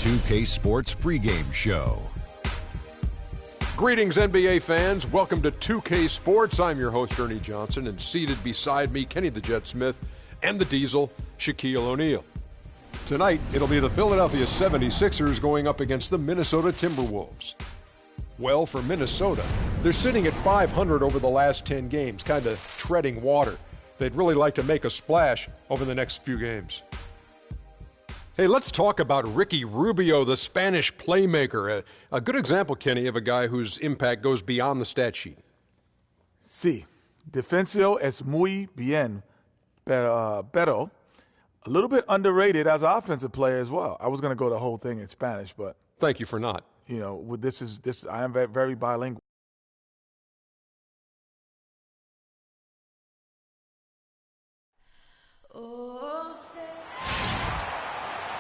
2K Sports pregame show. Greetings, NBA fans. Welcome to 2K Sports. I'm your host, Ernie Johnson, and seated beside me, Kenny the Jet Smith, and the Diesel, Shaquille O'Neal. Tonight, it'll be the Philadelphia 76ers going up against the Minnesota Timberwolves. Well, for Minnesota, they're sitting at 500 over the last 10 games, kind of treading water. They'd really like to make a splash over the next few games. Hey, let's talk about Ricky Rubio, the Spanish playmaker. A good example, Kenny, of a guy whose impact goes beyond the stat sheet. Sí, defensivo es muy bien, pero a little bit underrated as an offensive player as well. I was going to go the whole thing in Spanish, but thank you for not. You know, I am very bilingual.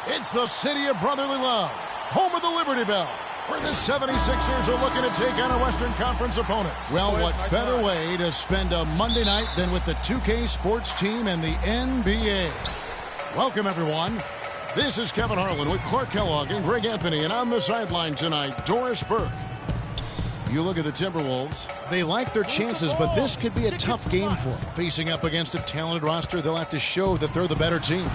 It's the city of brotherly love, home of the Liberty Bell, where the 76ers are looking to take on a Western Conference opponent. Well, what better way to spend a Monday night than with the 2K Sports team and the NBA? Welcome, everyone. This is Kevin Harlan with Clark Kellogg and Greg Anthony, and on the sideline tonight, Doris Burke. You look at the Timberwolves, they like their chances, but this could be a tough game for them. Facing up against a talented roster, they'll have to show that they're the better team.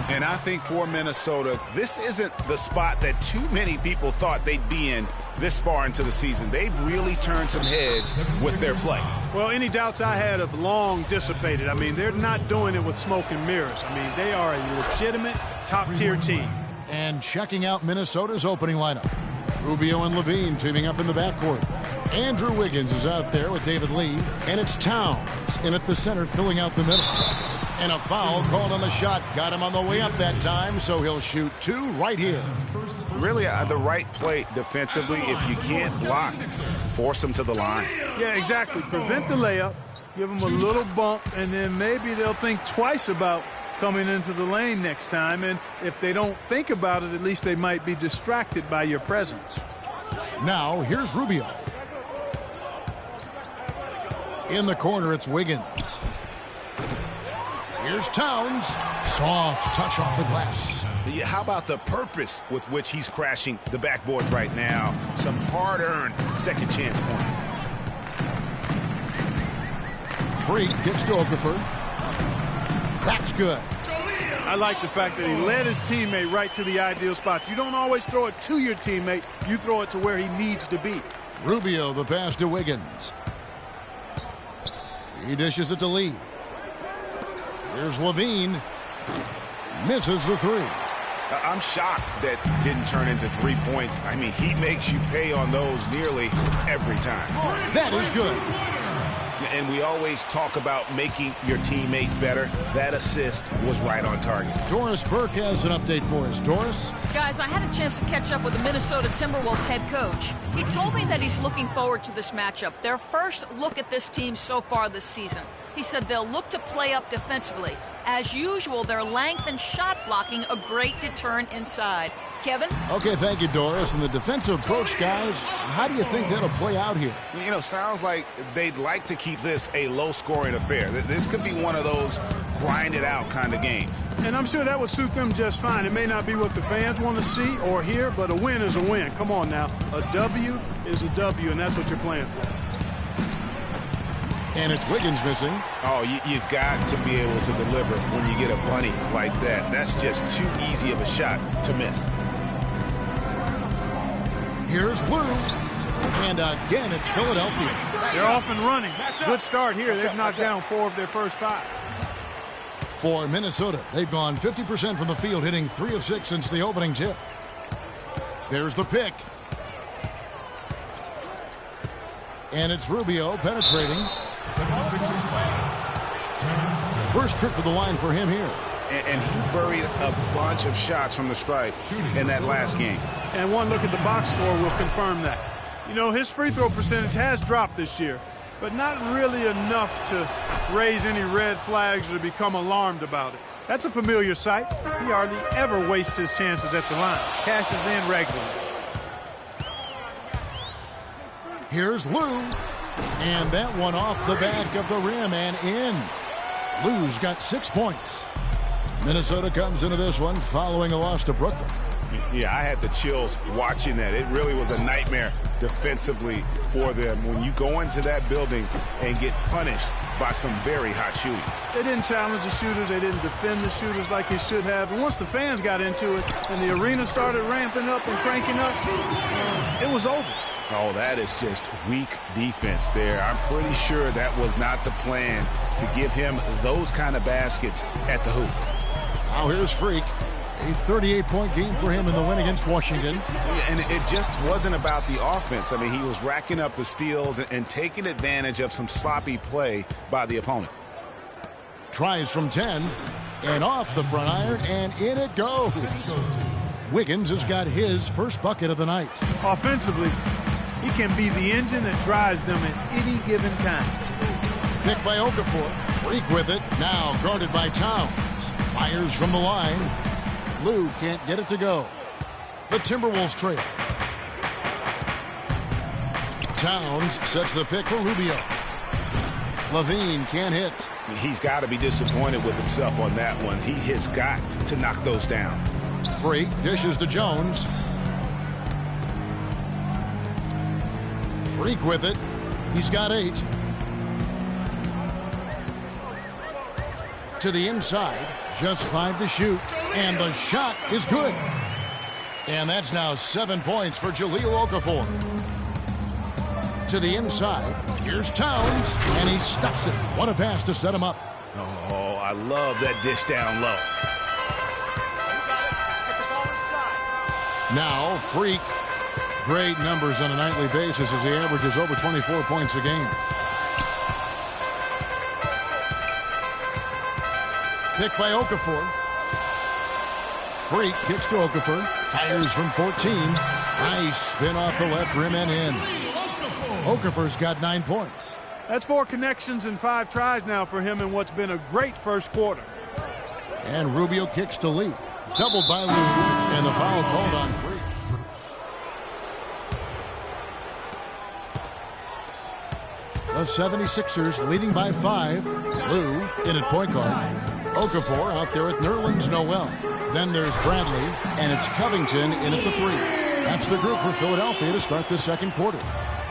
And I think for Minnesota, this isn't the spot that too many people thought they'd be in this far into the season. They've really turned some heads with their play. Well, any doubts I had have long dissipated. I mean, they're not doing it with smoke and mirrors. I mean, they are a legitimate top-tier team. And checking out Minnesota's opening lineup. Rubio and Levine teaming up in the backcourt. Andrew Wiggins is out there with David Lee. And it's Towns in at the center filling out the middle. And a foul called on the shot. Got him on the way up that time, so he'll shoot two right here. Really the right play defensively. If you can't block, force them to the line. Yeah, exactly. Prevent the layup, give them a little bump, and then maybe they'll think twice about coming into the lane next time. And if they don't think about it, at least they might be distracted by your presence. Now, here's Rubio. In the corner, it's Wiggins. Here's Towns. Soft touch off the glass. Yeah, how about the purpose with which he's crashing the backboards right now? Some hard-earned second chance points. Freak gets to Okafor. That's good. I like the fact that he led his teammate right to the ideal spots. You don't always throw it to your teammate. You throw it to where he needs to be. Rubio, the pass to Wiggins. He dishes it to Lee. Here's Levine. Misses the three. I'm shocked that didn't turn into 3 points. I mean, he makes you pay on those nearly every time. That is good. And we always talk about making your teammate better. That assist was right on target. Doris Burke has an update for us. Doris? Guys, I had a chance to catch up with the Minnesota Timberwolves head coach. He told me that he's looking forward to this matchup. Their first look at this team so far this season. He said they'll look to play up defensively. As usual, their length and shot blocking a great deterrent inside. Kevin? Okay, thank you, Doris. And the defensive approach, guys, how do you think that'll play out here? You know, sounds like they'd like to keep this a low-scoring affair. This could be one of those grind-it-out kind of games. And I'm sure that would suit them just fine. It may not be what the fans want to see or hear, but a win is a win. Come on now. A W is a W, and that's what you're playing for. And it's Wiggins missing. Oh, you've got to be able to deliver when you get a bunny like that. That's just too easy of a shot to miss. Here's Lou. And again, it's Philadelphia. They're off and running. Good start here. They've knocked down 4 of their first 5. For Minnesota, they've gone 50% from the field, hitting 3 of 6 since the opening tip. There's the pick. And it's Rubio penetrating. First trip to the line for him here. And he buried a bunch of shots from the stripe in that last game. And one look at the box score will confirm that. You know, his free throw percentage has dropped this year, but not really enough to raise any red flags or become alarmed about it. That's a familiar sight. He hardly ever wastes his chances at the line. Cashes in regularly. Here's Lou. And that one off the back of the rim and in. Lou's got 6 points. Minnesota comes into this one following a loss to Brooklyn. Yeah, I had the chills watching that. It really was a nightmare defensively for them when you go into that building and get punished by some very hot shooting. They didn't challenge the shooters. They didn't defend the shooters like they should have. And once the fans got into it and the arena started ramping up and cranking up, it was over. Oh, that is just weak defense there. I'm pretty sure that was not the plan to give him those kind of baskets at the hoop. Now here's Freak. A 38-point game for him in the win against Washington. And it just wasn't about the offense. I mean, he was racking up the steals and taking advantage of some sloppy play by the opponent. Tries from 10 and off the front iron, and in it goes. Wiggins has got his first bucket of the night. Offensively, he can be the engine that drives them at any given time. Picked by Okafor. Freak with it. Now guarded by Towns. Fires from the line. Liu can't get it to go. The Timberwolves trail. Towns sets the pick for Rubio. Levine can't hit. He's got to be disappointed with himself on that one. He has got to knock those down. Freak dishes to Jones. Freak with it. He's got 8. To the inside. Just 5 to shoot. And the shot is good. And that's now 7 points for Jahlil Okafor. To the inside. Here's Towns. And he stuffs it. What a pass to set him up. Oh, I love that dish down low. Now, Freak. Great numbers on a nightly basis as he averages over 24 points a game. Picked by Okafor. Freak kicks to Okafor. Fires from 14. Nice spin off the left rim and in. Okafor's got 9 points. That's 4 connections and 5 tries now for him in what's been a great first quarter. And Rubio kicks to Lee. Doubled by Liu. And the foul called on Freak. The 76ers leading by 5. Liu in at point guard. Okafor out there at Nerlens Noel. Then there's Bradley, and it's Covington in at the 3. That's the group for Philadelphia to start the second quarter.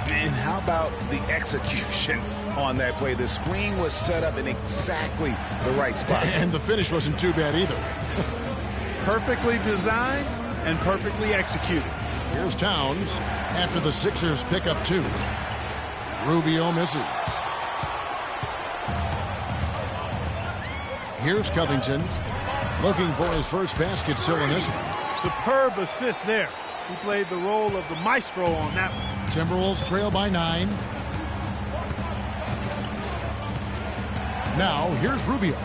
And how about the execution on that play? The screen was set up in exactly the right spot. And the finish wasn't too bad either. Perfectly designed and perfectly executed. Here's Towns after the Sixers pick up 2. Rubio misses. Here's Covington looking for his first basket still in this one. Superb assist there. He played the role of the maestro on that one. Timberwolves trail by 9. Now here's Rubio.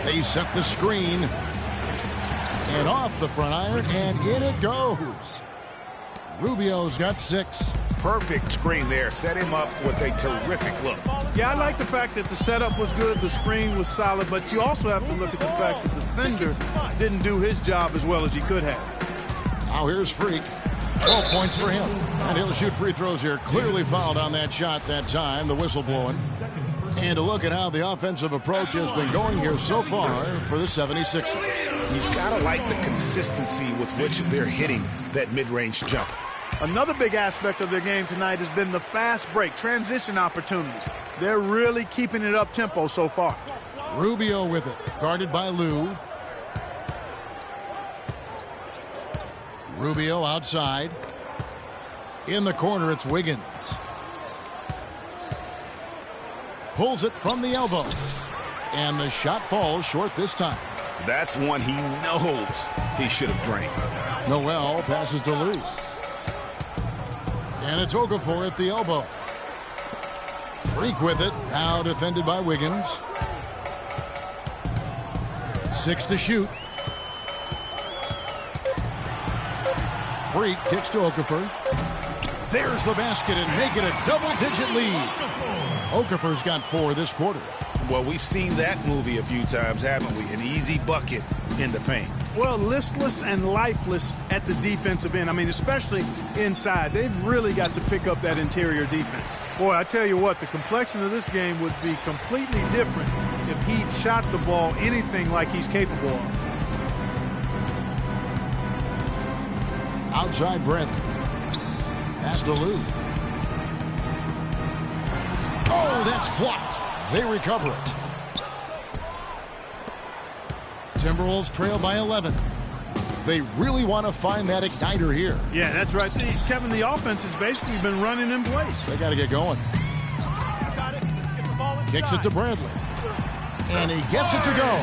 They set the screen. And off the front iron, and in it goes. Rubio's got 6. Perfect screen there. Set him up with a terrific look. Yeah, I like the fact that the setup was good, the screen was solid, but you also have to look at the fact that the defender didn't do his job as well as he could have. Now here's Freak. 12 points for him. And he'll shoot free throws here. Clearly fouled on that shot that time. The whistle blowing. And to look at how the offensive approach has been going here so far for the 76ers. You've got to like the consistency with which they're hitting that mid-range jump. Another big aspect of their game tonight has been the fast break, transition opportunity. They're really keeping it up tempo so far. Rubio with it, guarded by Liu. Rubio outside. In the corner, it's Wiggins. Pulls it from the elbow. And the shot falls short this time. That's one he knows he should have drained. Noel passes to Liu. And it's Okafor at the elbow. Freak with it. Now defended by Wiggins. 6 to shoot. Freak kicks to Okafor. There's the basket and make it a double-digit lead. Okafor's got 4 this quarter. Well, we've seen that movie a few times, haven't we? An easy bucket in the paint. Well, listless and lifeless at the defensive end. I mean, especially inside. They've really got to pick up that interior defense. Boy, I tell you what, the complexion of this game would be completely different if he shot the ball anything like he's capable of. Outside Bradley. Pass to Liu. Oh, that's blocked. They recover it. Timberwolves trail by 11. They really want to find that igniter here. Yeah, that's right. Kevin, the offense has basically been running in place. They got to get going. Kicks it to Bradley. And he gets it to go.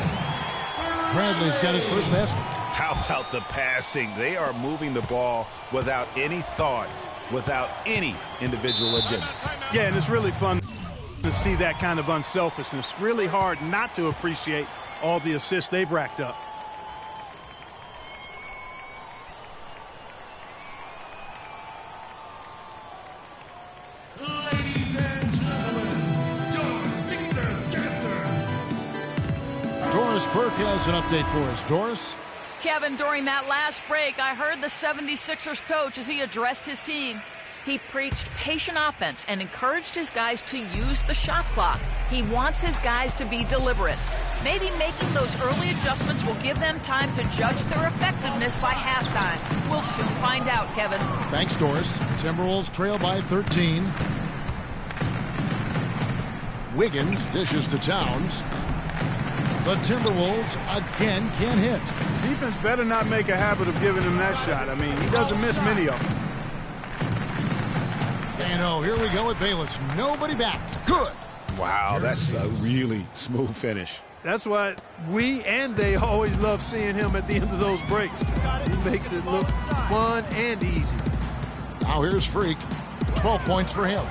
Bradley's got his first basket. How about the passing? They are moving the ball without any thought, without any individual agenda. Yeah, and it's really fun to see that kind of unselfishness. Really hard not to appreciate all the assists they've racked up. Doris Burke has an update for us. Doris? Kevin, during that last break, I heard the 76ers coach as he addressed his team. He preached patient offense and encouraged his guys to use the shot clock. He wants his guys to be deliberate. Maybe making those early adjustments will give them time to judge their effectiveness by halftime. We'll soon find out, Kevin. Thanks, Doris. Timberwolves trail by 13. Wiggins dishes to Towns. The Timberwolves again can't hit. Defense better not make a habit of giving him that shot. I mean, he doesn't miss many of them. And oh, here we go with Bayless. Nobody back. Good. Wow, that's a really smooth finish. That's why we and they always love seeing him at the end of those breaks. He makes it look fun and easy. Now here's Freak. 12 points for him.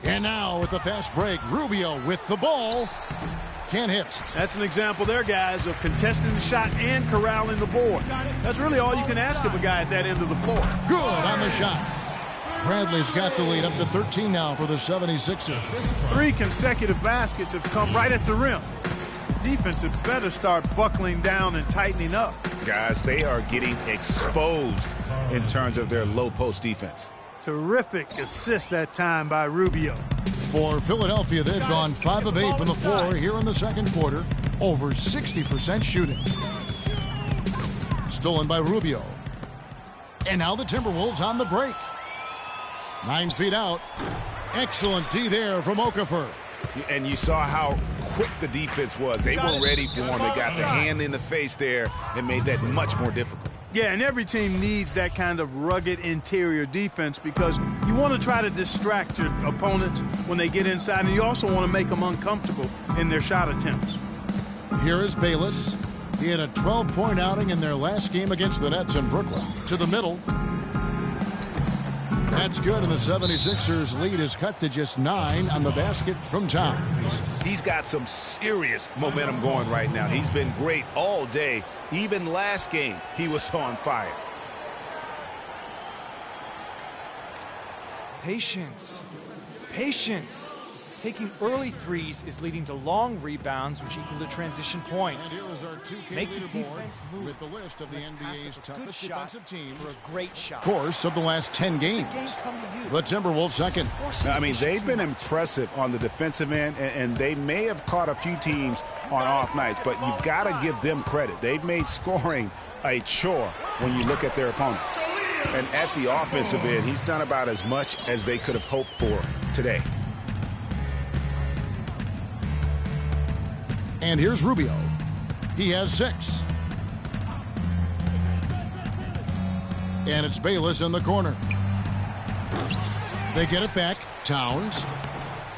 And now with the fast break, Rubio with the ball. Can't hit. That's an example there, guys, of contesting the shot and corralling the board. That's really all you can ask of a guy at that end of the floor. Good on the shot. Bradley's got the lead up to 13 now for the 76ers. 3 consecutive baskets have come right at the rim. Defense had better start buckling down and tightening up. Guys, they are getting exposed in terms of their low post defense. Terrific assist that time by Rubio. For Philadelphia, they've gone 5 of 8 from the floor here in the second quarter. Over 60% shooting. Stolen by Rubio. And now the Timberwolves on the break. 9 feet out. Excellent D there from Okafor. And you saw how quick the defense was. They were ready for him. They got the hand in the face there and made that much more difficult. Yeah, and every team needs that kind of rugged interior defense because you want to try to distract your opponents when they get inside, and you also want to make them uncomfortable in their shot attempts. Here is Bayless. He had a 12-point outing in their last game against the Nets in Brooklyn. To the middle. That's good, and the 76ers lead is cut to just 9 on the basket from Towns. He's got some serious momentum going right now. He's been great all day. Even last game, he was on fire. Patience. Patience. Taking early threes is leading to long rebounds, which equal to transition points. And here is our 2K Make the leaderboard defense move. with the list of the NBA's toughest defensive teams for a great shot. Course of the last 10 games. The Timberwolves second. I mean, they've been impressive on the defensive end, and they may have caught a few teams on off nights, but you've got to give them credit. They've made scoring a chore when you look at their opponents. And at the offensive end, he's done about as much as they could have hoped for today. And here's Rubio. He has 6. And it's Bayless in the corner. They get it back. Towns.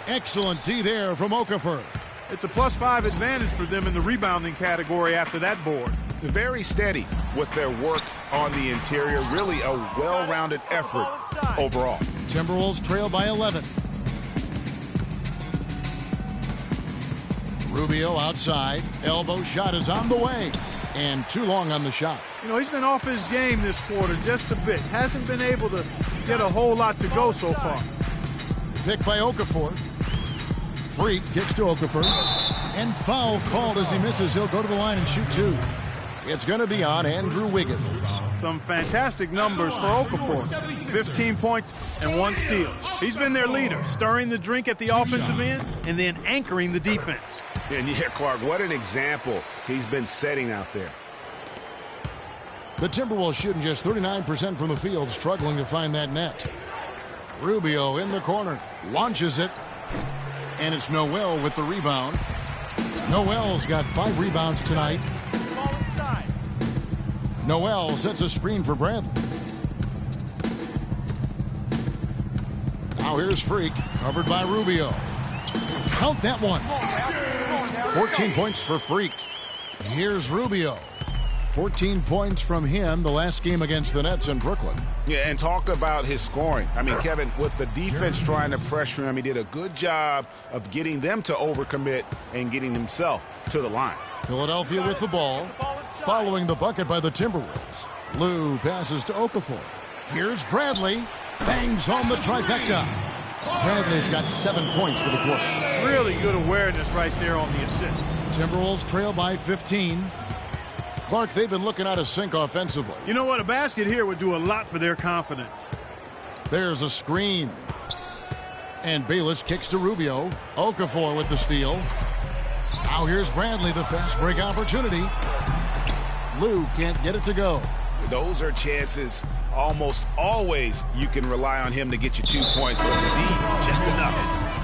Excellent D there from Okafor. It's a +5 advantage for them in the rebounding category after that board. Very steady with their work on the interior. Really a well-rounded effort overall. Timberwolves trail by 11. Rubio outside. Elbow shot is on the way. And too long on the shot. You know, he's been off his game this quarter just a bit. Hasn't been able to get a whole lot to go so far. Picked by Okafor. Freak kicks to Okafor. And foul called as he misses. He'll go to the line and shoot 2. It's going to be on Andrew Wiggins. Some fantastic numbers for Okafor. 15 points and 1 steal. He's been their leader, stirring the drink at the offensive end and then anchoring the defense. And yeah, Clark, what an example he's been setting out there. The Timberwolves shooting just 39% from the field, struggling to find that net. Rubio in the corner, launches it, and it's Noel with the rebound. Noel's got 5 rebounds tonight. Noel sets a screen for Bradley. Now here's Freak, covered by Rubio. Count that one. 14 points for Freak. Here's Rubio. 14 points from him the last game against the Nets in Brooklyn. Yeah, and talk about his scoring. I mean, Kevin, with the defense trying to pressure him, he did a good job of getting them to overcommit and getting himself to the line. Philadelphia with the ball, following the bucket by the Timberwolves. Liu passes to Okafor. Here's Bradley. Bangs home the trifecta. Bradley's got 7 points for the quarter. Really good awareness right there on the assist. Timberwolves trail by 15. Clark, they've been looking out of sync offensively. You know what? A basket here would do a lot for their confidence. There's a screen. And Bayless kicks to Rubio. Okafor with the steal. Now here's Bradley, the fast break opportunity. Liu can't get it to go. Those are chances almost always you can rely on him to get you 2 points, but indeed just enough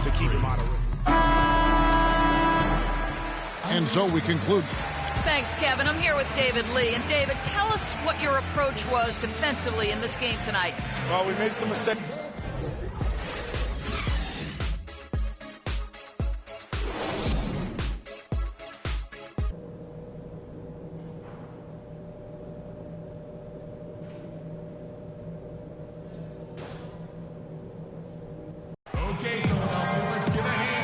to keep him out of it. And so we conclude. Thanks, Kevin. I'm here with David Lee. And David, tell us what your approach was defensively in this game tonight. Well, we made some mistakes.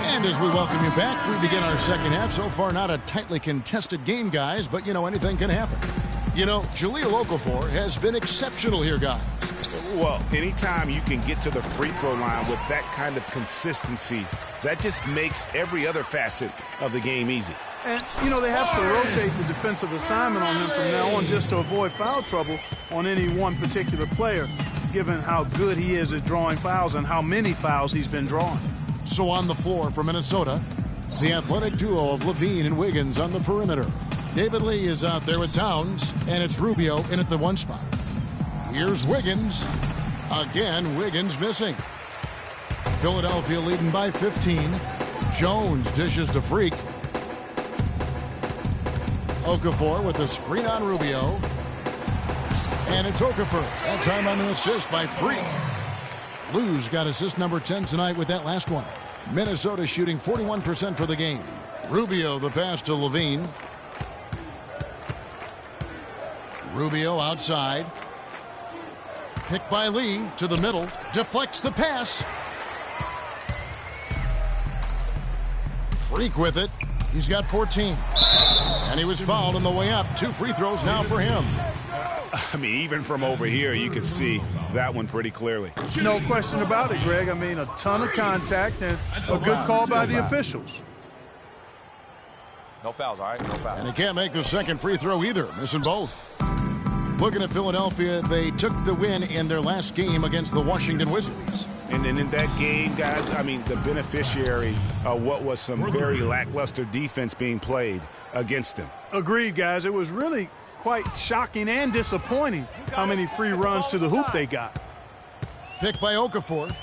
And as we welcome you back, we begin our second half. So far, not a tightly contested game, guys, but, you know, anything can happen. You know, Charlesliu Okafor has been exceptional here, guys. Well, anytime you can get to the free throw line with that kind of consistency, that just makes every other facet of the game easy. And, you know, they have to rotate the defensive assignment on him from now on just to avoid foul trouble on any one particular player, given how good he is at drawing fouls and how many fouls he's been drawing. So on the floor for Minnesota, the athletic duo of Levine and Wiggins on the perimeter. David Lee is out there with Towns, and it's Rubio in at the 1 spot. Here's Wiggins. Again, Wiggins missing. Philadelphia leading by 15. Jones dishes to Freak. Okafor with the screen on Rubio. And it's Okafor. That time on the assist by Freak. Liu's got assist number 10 tonight with that last one. Minnesota shooting 41% for the game. Rubio the pass to Levine. Rubio outside. Picked by Lee to the middle. Deflects the pass. Freak with it. He's got 14. And he was fouled on the way up. 2 free throws now for him. I mean, even from over here, you could see that one pretty clearly. No question about it, Greg. I mean, a ton of contact and a good call by the officials. No fouls, all right? No fouls. And he can't make the second free throw either, missing both. Looking at Philadelphia, they took the win in their last game against the Washington Wizards. And in that game, guys, I mean, the beneficiary of what was some very lackluster defense being played against them. Agreed, guys. It was really quite shocking and disappointing how many free runs to the hoop they got. Picked by Okafor.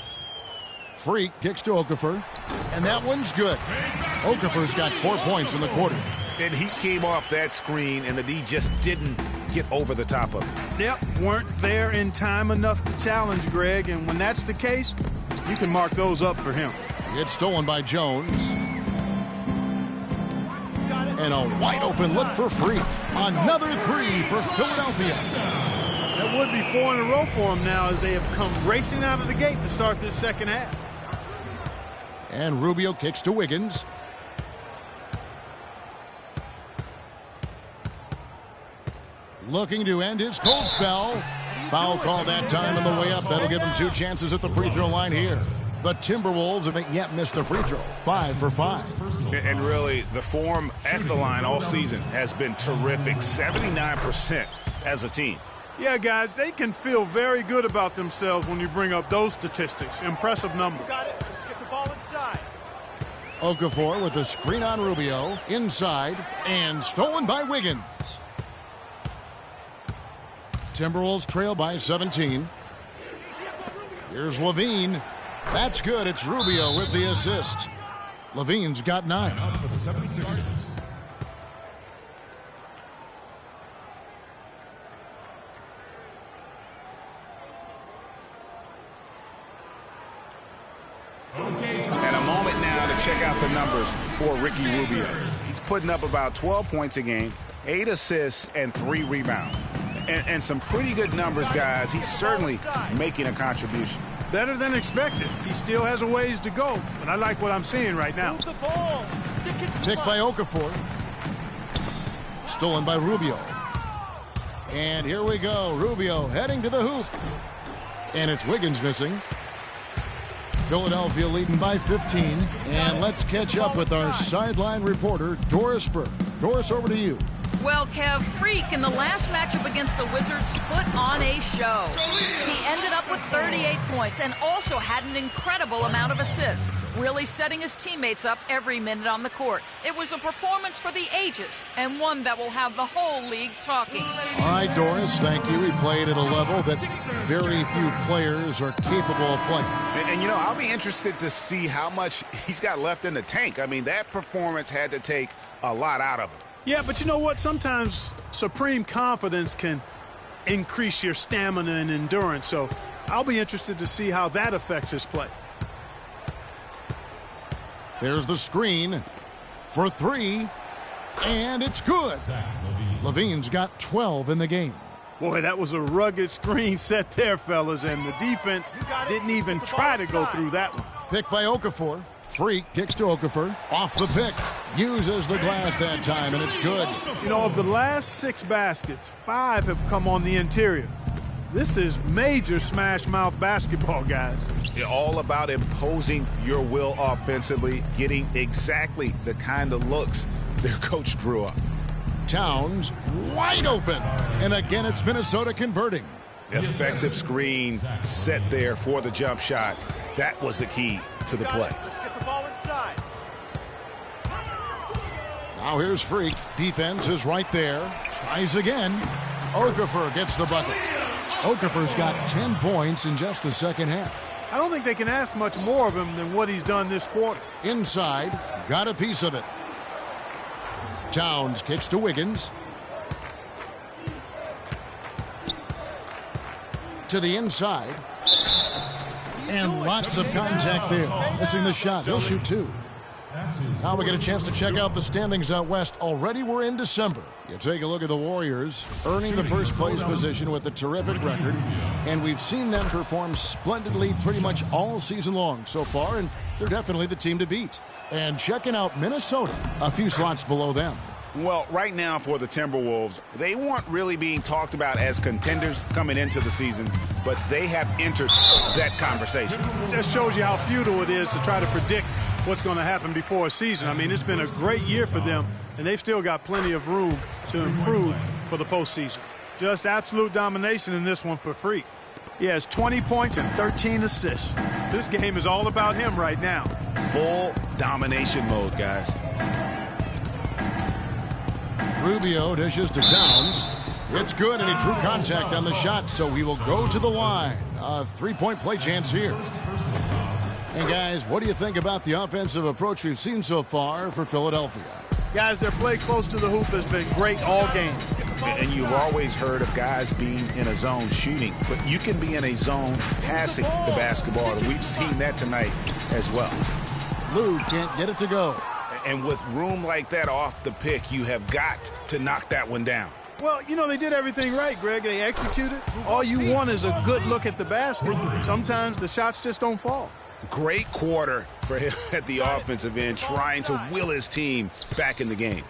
Freak kicks to Okafor. And that one's good. Okafor's got 4 points in the quarter. And he came off that screen, and the D just didn't get over the top of it. Yep, weren't there in time enough to challenge Greg, and when that's the case, you can mark those up for him. It's stolen by Jones. And a wide open look for Freak. Another 3 for Philadelphia. That would be 4 in a row for them now as they have come racing out of the gate to start this second half. And Rubio kicks to Wiggins. Looking to end his cold spell. Foul call that time on the way up. That'll give him 2 chances at the free throw line here. The Timberwolves haven't yet missed a free throw, 5 for 5. And really, the form at the line all season has been terrific, 79% as a team. Yeah, guys, they can feel very good about themselves when you bring up those statistics. Impressive number. Got it. Let's get the ball inside. Okafor with a screen on Rubio, inside, and stolen by Wiggins. Timberwolves trail by 17. Here's Levine. That's good. It's Rubio with the assist. Levine's got 9. And a moment now to check out the numbers for Ricky Rubio. He's putting up about 12 points a game, 8 assists, and 3 rebounds. And some pretty good numbers, guys. He's certainly making a contribution. Better than expected. He still has a ways to go, but I like what I'm seeing right now. Move the ball. Stick it to Picked by Okafor. Stolen by Rubio. And here we go. Rubio heading to the hoop. And it's Wiggins missing. Philadelphia leading by 15. And let's catch up with our sideline reporter, Doris Burke. Doris, over to you. Well, Kev, Freak in the last matchup against the Wizards put on a show. He ended up with 38 points and also had an incredible amount of assists, really setting his teammates up every minute on the court. It was a performance for the ages and one that will have the whole league talking. All right, Doris, thank you. He played at a level that very few players are capable of playing. And you know, I'll be interested to see how much he's got left in the tank. I mean, that performance had to take a lot out of him. Yeah, but you know what? Sometimes supreme confidence can increase your stamina and endurance. So I'll be interested to see how that affects his play. There's the screen for 3, and it's good. Levine's got 12 in the game. Boy, that was a rugged screen set there, fellas, and the defense didn't even try to go through that one. Picked by Okafor. Freak kicks to Okafor. Off the pick. Uses the glass that time, and it's good. You know, of the last 6 baskets, 5 have come on the interior. This is major smash mouth basketball, guys. It's all about imposing your will offensively, getting exactly the kind of looks their coach drew up. Towns wide open. And again, it's Minnesota converting. Effective screen set there for the jump shot. That was the key to the play. Let's get the ball inside. Now here's Freak. Defense is right there. Tries again. Okafor gets the bucket. Okafor's got 10 points in just the second half. I don't think they can ask much more of him than what he's done this quarter. Inside. Got a piece of it. Towns kicks to Wiggins. To the inside. And lots of contact there. Missing the shot. He'll shoot 2. Now we get a chance to check out the standings out west. Already we're in December. You take a look at the Warriors, earning the first place position with a terrific record. And we've seen them perform splendidly pretty much all season long so far, and they're definitely the team to beat. And checking out Minnesota, a few slots below them. Well, right now for the Timberwolves, they weren't really being talked about as contenders coming into the season, but they have entered that conversation. It just shows you how futile it is to try to predict what's going to happen before a season. I mean, it's been a great year for them, and they've still got plenty of room to improve for the postseason. Just absolute domination in this one for Freak. He has 20 points and 13 assists. This game is all about him right now. Full domination mode, guys. Rubio dishes to Towns. It's good, and he drew contact on the shot, so he will go to the line. A 3-point play chance here. And guys, what do you think about the offensive approach we've seen so far for Philadelphia? Guys, their play close to the hoop has been great all game. And you've always heard of guys being in a zone shooting, but you can be in a zone passing the basketball. And we've seen that tonight as well. Lou can't get it to go. And with room like that off the pick, you have got to knock that one down. Well, you know, they did everything right, Greg. They executed. All you want is a good look at the basket. Sometimes the shots just don't fall. Great quarter for him at the offensive end, trying to will his team back in the game.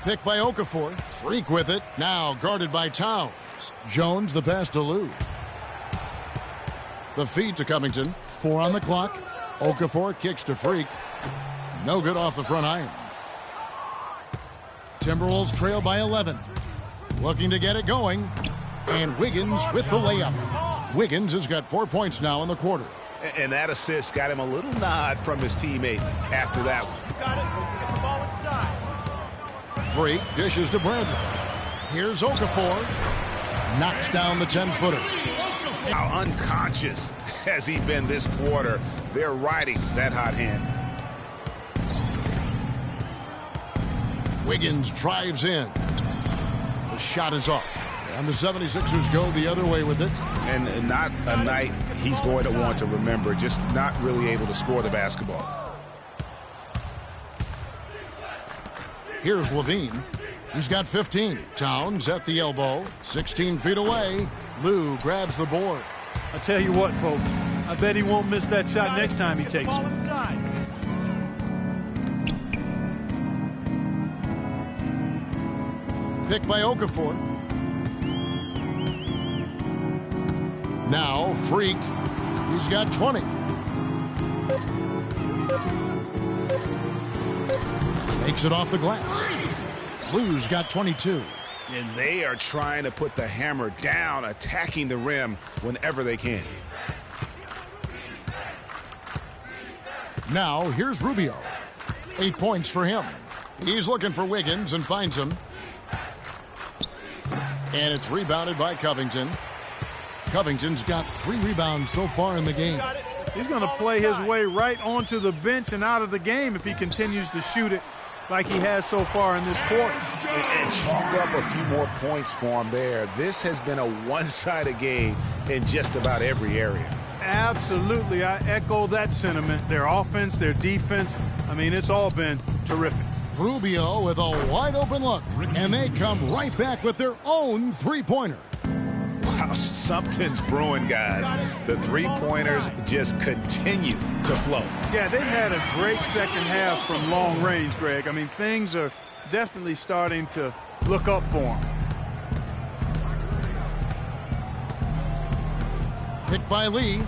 Picked by Okafor. Freak with it. Now guarded by Towns. Jones the pass to Lou. The feed to Covington. 4 on the clock. Okafor kicks to Freak. No good off the front iron. Timberwolves trail by 11. Looking to get it going. And Wiggins with the layup. Wiggins has got 4 points now in the quarter. And that assist got him a little nod from his teammate after that one. You got it. Let's get the ball inside. Freak dishes to Bradley. Here's Okafor. Knocks down the 10-footer. How unconscious has he been this quarter? They're riding that hot hand. Wiggins drives in. The shot is off. And the 76ers go the other way with it. And not a night he's going to want to remember. Just not really able to score the basketball. Here's Levine. He's got 15. Towns at the elbow. 16 feet away. Liu grabs the board. I tell you what, folks. I bet he won't miss that shot next time he takes Ball it. inside. Pick by Okafor. Now Freak. He's got 20. Makes it off the glass. Liu's got 22. And they are trying to put the hammer down, attacking the rim whenever they can. Now here's Rubio. 8 points for him. He's looking for Wiggins and finds him. And it's rebounded by Covington. Covington's got 3 rebounds so far in the game. He's going to play his way right onto the bench and out of the game if he continues to shoot it like he has so far in this quarter. And chalked up a few more points for him there. This has been a one-sided game in just about every area. Absolutely. I echo that sentiment. Their offense, their defense, I mean, it's all been terrific. Rubio with a wide open look. And they come right back with their own three-pointer. Wow, something's brewing, guys. The three-pointers just continue to flow. Yeah, they've had a great second half from long range, Greg. I mean, things are definitely starting to look up for them. Picked by Lee.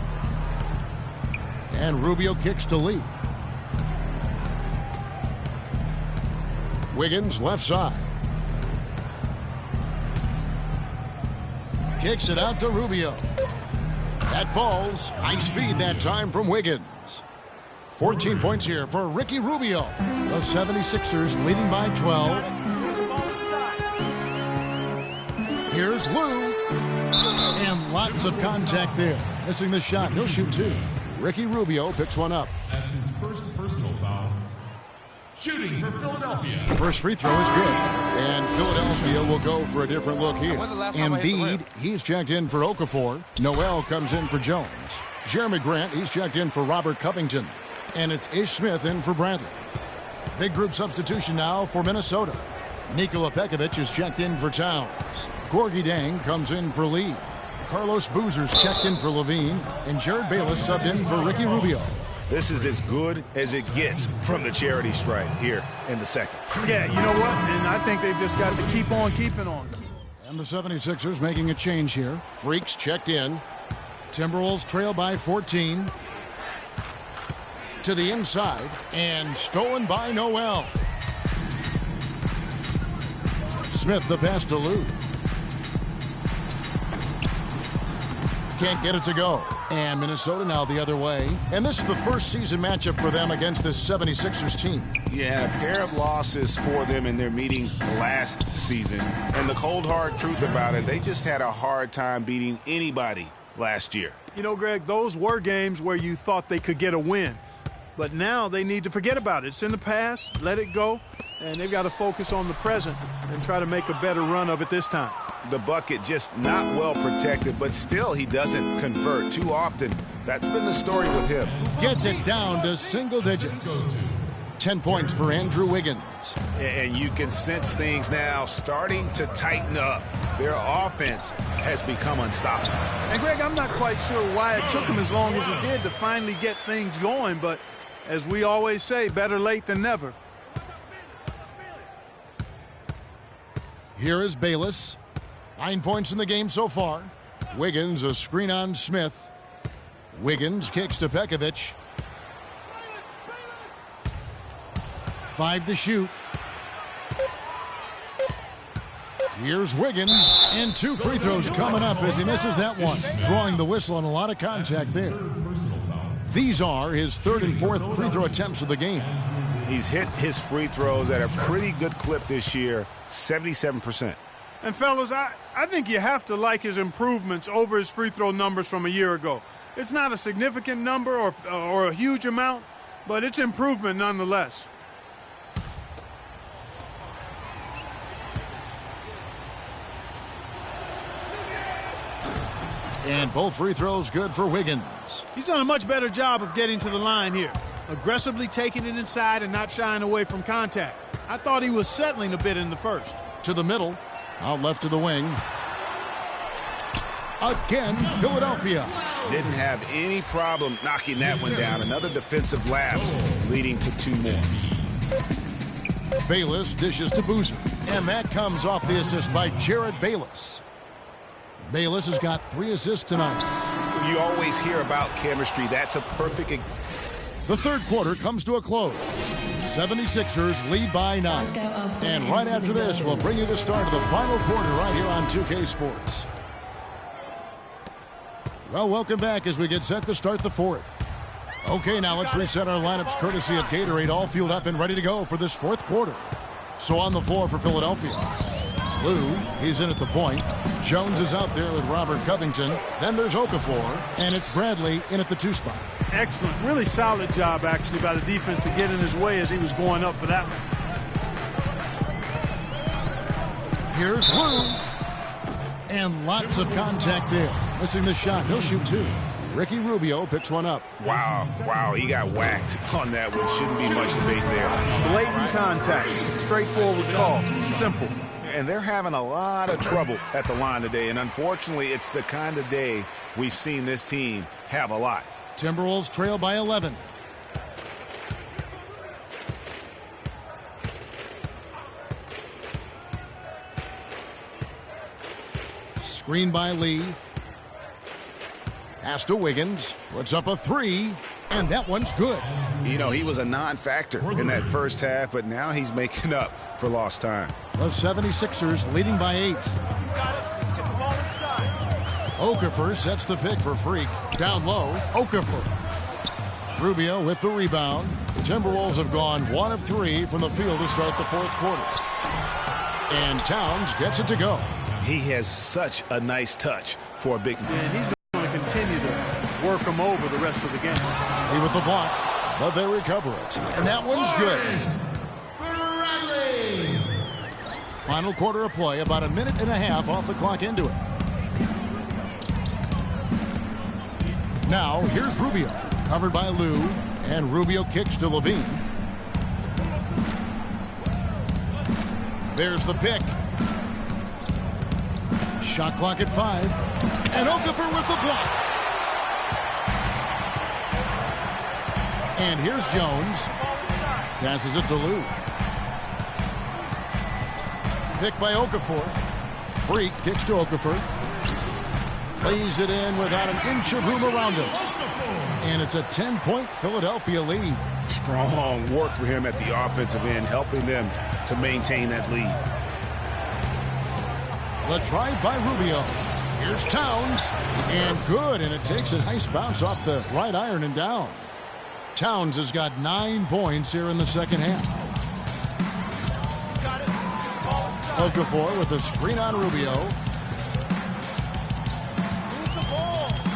And Rubio kicks to Lee. Wiggins left side. Kicks it out to Rubio. That falls. Nice feed that time from Wiggins. 14 points here for Ricky Rubio. The 76ers leading by 12. Here's Liu. And lots of contact there. Missing the shot. He'll shoot 2. Ricky Rubio picks one up. That's his first personal foul. Shooting for Philadelphia. First free throw is good. And Philadelphia will go for a different look here. Embiid, he's checked in for Okafor. Noel comes in for Jones. Jeremy Grant, he's checked in for Robert Covington. And it's Ish Smith in for Bradley. Big group substitution now for Minnesota. Nikola Pekovic is checked in for Towns. Gorgie Dang comes in for Lee. Carlos Boozer's checked in for Levine. And Jared Bayless subbed in for Ricky Rubio. This is as good as it gets from the charity stripe here in the second. Yeah, you know what? And I think they've just got to keep on keeping on. And the 76ers making a change here. Freaks checked in. Timberwolves trail by 14. To the inside. And stolen by Noel. Smith the pass to Liu. Can't get it to go. And Minnesota now the other way. And this is the first season matchup for them against this 76ers team. Yeah, a pair of losses for them in their meetings last season. And the cold, hard truth about it, they just had a hard time beating anybody last year. You know, Greg, those were games where you thought they could get a win. But now they need to forget about it. It's in the past, let it go, and they've got to focus on the present and try to make a better run of it this time. The bucket just not well protected, but still he doesn't convert too often. That's been the story with him. Gets it down to single digits. 10 points for Andrew Wiggins. And you can sense things now starting to tighten up. Their offense has become unstoppable. And, Greg, I'm not quite sure why it took him as long as it did to finally get things going, but as we always say, better late than never. Here is Bayless. 9 points in the game so far. Wiggins, a screen on Smith. Wiggins kicks to Pekovic. 5 to shoot. Here's Wiggins, and 2 free throws coming up as he misses that one. Drawing the whistle on a lot of contact there. These are his 3rd and 4th free throw attempts of the game. He's hit his free throws at a pretty good clip this year, 77%. And fellas, I think you have to like his improvements over his free throw numbers from a year ago. It's not a significant number or a huge amount, but it's improvement nonetheless. And both free throws good for Wiggins. He's done a much better job of getting to the line here. Aggressively taking it inside and not shying away from contact. I thought he was settling a bit in the first. To the middle. Out left to the wing. Again, Philadelphia. Didn't have any problem knocking that one down. Another defensive lapse leading to 2 more. Bayless dishes to Boozer. And that comes off the assist by Jared Bayless. Bayless has got 3 assists tonight. You always hear about chemistry. That's a perfect... The third quarter comes to a close. 76ers lead by 9. And right after this, we'll bring you the start of the final quarter right here on 2K Sports. Well, welcome back as we get set to start the 4th. Okay, now let's reset our lineups courtesy of Gatorade, all fueled up and ready to go for this 4th quarter. So on the floor for Philadelphia. Liu, he's in at the point. Jones is out there with Robert Covington. Then there's Okafor, and it's Bradley in at the 2 spot. Excellent. Really solid job, actually, by the defense to get in his way as he was going up for that one. Here's Liu. And lots of contact there. Missing the shot. He'll shoot 2. Ricky Rubio picks one up. Wow, he got whacked on that one. Shouldn't be much debate there. Blatant contact. Straightforward call. Simple. And they're having a lot of trouble at the line today. And unfortunately, it's the kind of day we've seen this team have a lot. Timberwolves trail by 11. Screen by Lee. Pass to Wiggins. Puts up a 3. And that one's good. You know, he was a non-factor in that first half, but now he's making up for lost time. The 76ers leading by 8. Okafor sets the pick for Freak. Down low, Okafor. Rubio with the rebound. The Timberwolves have gone 1 of 3 from the field to start the 4th quarter. And Towns gets it to go. He has such a nice touch for a big man. And he's going to continue to work him over the rest of the game. He with the block, but they recover it. And that one's good. Final quarter of play, about 1.5 minutes off the clock into it. Now, here's Rubio, covered by Liu, and Rubio kicks to Levine. There's the pick. Shot clock at 5. And Okafor with the block. And here's Jones. Passes it to Liu. Pick by Okafor. Freak kicks to Okafor. Lays it in without an inch of room around him. And it's a 10-point Philadelphia lead. Strong work for him at the offensive end, helping them to maintain that lead. The drive by Rubio. Here's Towns. And good, and it takes a nice bounce off the right iron and down. Towns has got 9 points here in the second half. Okafor with a screen on Rubio.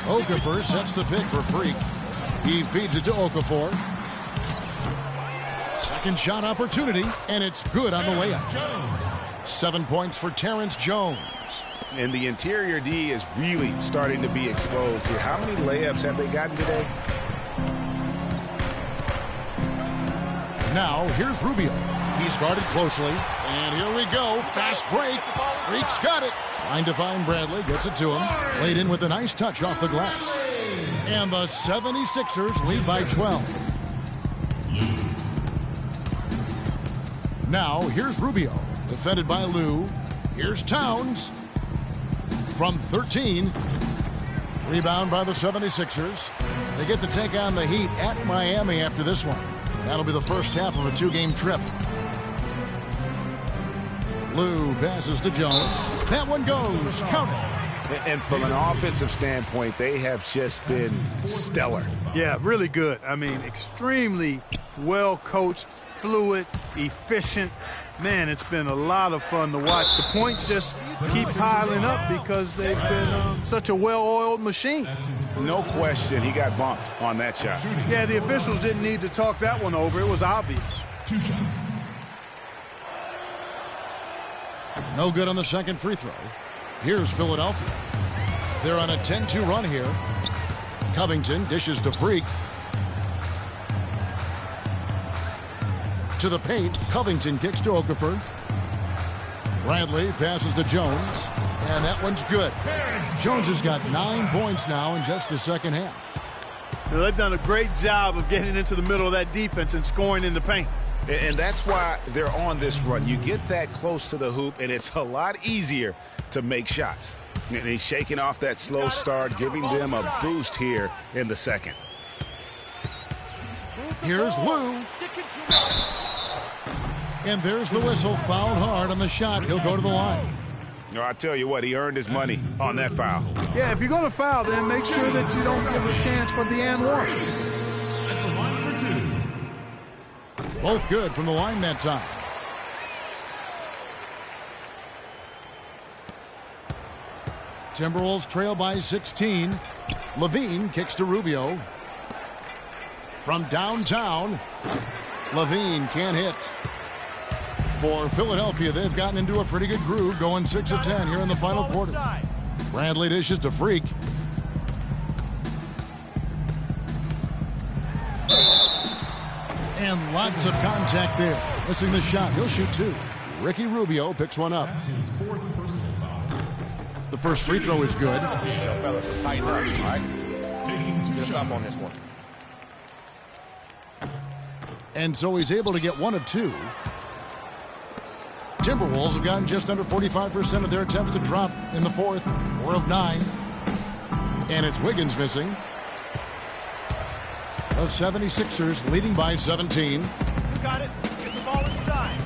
Okafor sets the pick for Freak. He feeds it to Okafor. Second shot opportunity, and it's good on the layup. 7 points for Terrence Jones. And the interior D is really starting to be exposed here. How many layups have they gotten today? Now, here's Rubio. He's guarded closely. And here we go. Fast break. Freak's got it. Trying to find Bradley. Gets it to him. Laid in with a nice touch off the glass. And the 76ers lead by 12. Now, here's Rubio. Defended by Liu. Here's Towns. From 13. Rebound by the 76ers. They get to take on the Heat at Miami after this one. That'll be the first half of a 2-game trip. Liu passes to Jones. That one goes. Count it. And from an offensive standpoint, they have just been stellar. Yeah, really good. I mean, extremely well coached, fluid, efficient. Man, it's been a lot of fun to watch. The points just keep piling up because they've been such a well-oiled machine. No question he got bumped on that shot. Yeah, the officials didn't need to talk that one over. It was obvious. 2 shots. No good on the second free throw. Here's Philadelphia. They're on a 10-2 run here. Covington dishes to Freak. To the paint. Covington kicks to Okafor. Bradley passes to Jones. And that one's good. Jones has got 9 points now in just the second half. Now, they've done a great job of getting into the middle of that defense and scoring in the paint. And that's why they're on this run. You get that close to the hoop, and it's a lot easier to make shots. And he's shaking off that slow start, giving them a boost here in the second. Here's Liu. And there's the whistle. Fouled hard on the shot. He'll go to the line. I tell you what, he earned his money on that foul. Yeah, if you're going to foul, then make sure that you don't give a chance for the and one. At the line for 2. Both good from the line that time. Timberwolves trail by 16. Levine kicks to Rubio. From downtown, Levine can't hit. For Philadelphia, they've gotten into a pretty good groove, going 6 of 10 here in the final quarter. Bradley dishes to Freak. And lots of contact there. Missing the shot. He'll shoot 2. Ricky Rubio picks one up. That's his 4th personal foul. The first free throw is good. Fellas, let's tighten up, all right? Taking 2 Just shots. up on this one. And so he's able to get 1 of 2. Timberwolves have gotten just under 45% of their attempts to drop in the fourth. 4 of 9. And it's Wiggins missing. The 76ers leading by 17. You got it. Get the ball inside.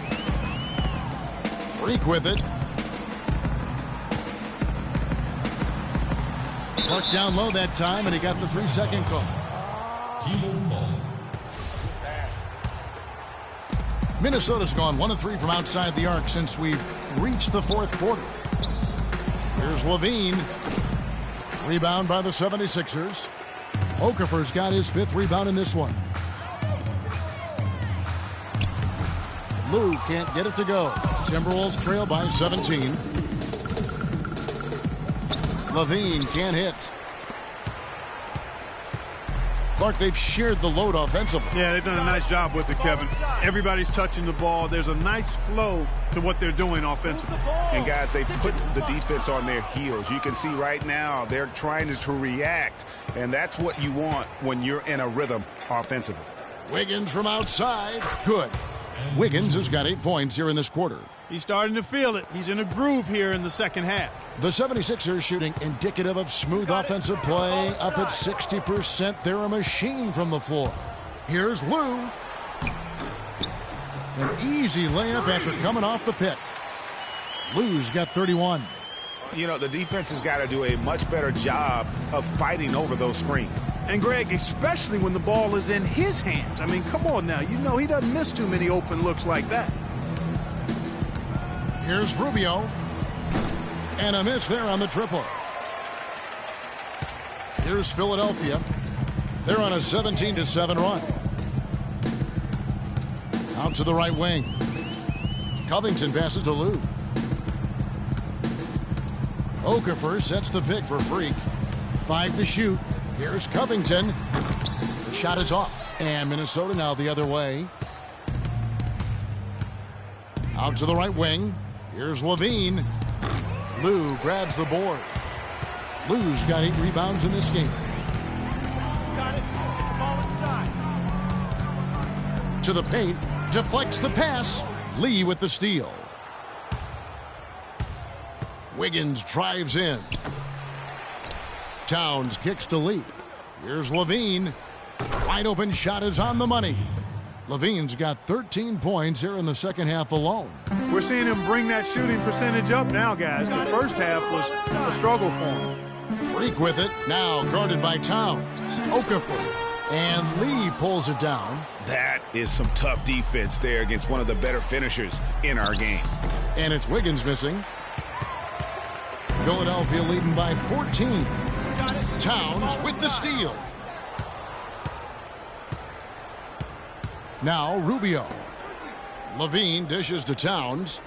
Freak with it. Worked down low that time, and he got the 3-second call. T-Wolves ball. Minnesota's gone 1 of 3 from outside the arc since we've reached the fourth quarter. Here's Levine. Rebound by the 76ers. Okafor's got his 5th rebound in this one. Liu can't get it to go. Timberwolves trail by 17. Levine can't hit. Clark, they've shared the load offensively. Yeah, they've done a nice job with it, Kevin. Everybody's touching the ball. There's a nice flow to what they're doing offensively. And guys, they put the defense on their heels. You can see right now they're trying to react, and that's what you want when you're in a rhythm offensively. Wiggins from outside. Good. Wiggins has got 8 points here in this quarter. He's starting to feel it. He's in a groove here in the second half. The 76ers shooting indicative of smooth offensive play, up at 60%. They're a machine from the floor. Here's Liu. An easy layup after coming off the pick. Liu's got 31. You know, the defense has got to do a much better job of fighting over those screens. And, Greg, especially when the ball is in his hands. I mean, come on now. You know he doesn't miss too many open looks like that. Here's Rubio. And a miss there on the triple. Here's Philadelphia. They're on a 17-7 run. Out to the right wing. Covington passes to Liu. Okafor sets the pick for Freak. 5 to shoot. Here's Covington. The shot is off. And Minnesota now the other way. Out to the right wing. Here's Levine. Liu grabs the board. Liu's got 8 rebounds in this game. Got it. Get the ball inside. To the paint. Deflects the pass. Lee with the steal. Wiggins drives in. Towns kicks to Lee. Here's Levine. Wide open shot is on the money. Levine's got 13 points here in the second half alone. We're seeing him bring that shooting percentage up now, guys. The first half was a struggle for him. Freak with it. Now guarded by Towns. Okafor. And Lee pulls it down. That is some tough defense there against one of the better finishers in our game. And it's Wiggins missing. Philadelphia leading by 14. Towns with the steal. Now Rubio. Levine dishes to Towns.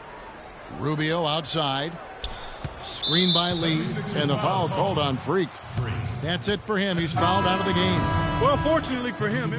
Rubio outside. Screen by Lee. And the foul called on Freak. That's it for him. He's fouled out of the game. Well, fortunately for him,